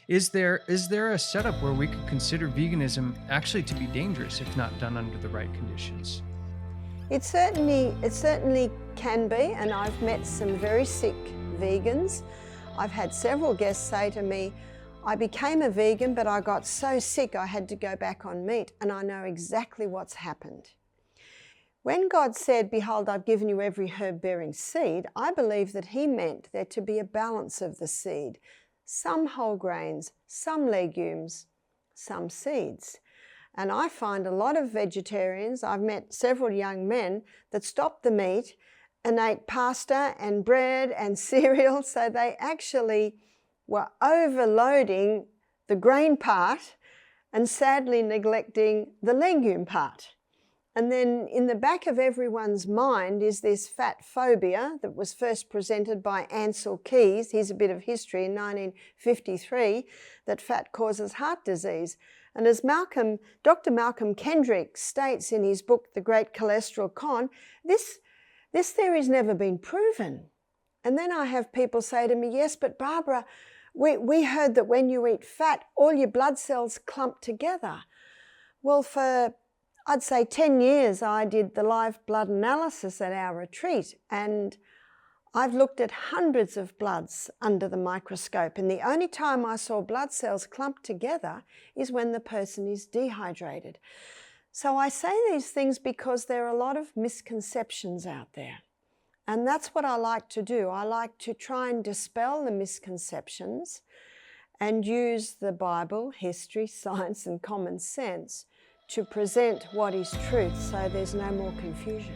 Is there a setup where we could consider veganism actually to be dangerous if not done under the right conditions? It certainly can be, and I've met some very sick vegans. I've had several guests say to me, I became a vegan, but I got so sick I had to go back on meat, and I know exactly what's happened. When God said, behold, I've given you every herb-bearing seed, I believe that he meant there to be a balance of the seed. Some whole grains, some legumes, some seeds. And I find a lot of vegetarians, I've met several young men that stopped the meat and ate pasta and bread and cereal, so they actually were overloading the grain part and sadly neglecting the legume part. And then in the back of everyone's mind is this Fatphobia that was first presented by Ansel Keys. Here's a bit of history in 1953, that fat causes heart disease. And as Dr. Malcolm Kendrick states in his book, The Great Cholesterol Con, this theory's never been proven. And then I have people say to me, yes, but Barbara, we heard that when you eat fat, all your blood cells clump together. Well, for I'd say 10 years, I did the live blood analysis at our retreat, and I've looked at hundreds of bloods under the microscope, and the only time I saw blood cells clump together is when the person is dehydrated. So I say these things because there are a lot of misconceptions out there. And that's what I like to do. I like to try and dispel the misconceptions and use the Bible, history, science, and common sense to present what is truth so there's no more confusion.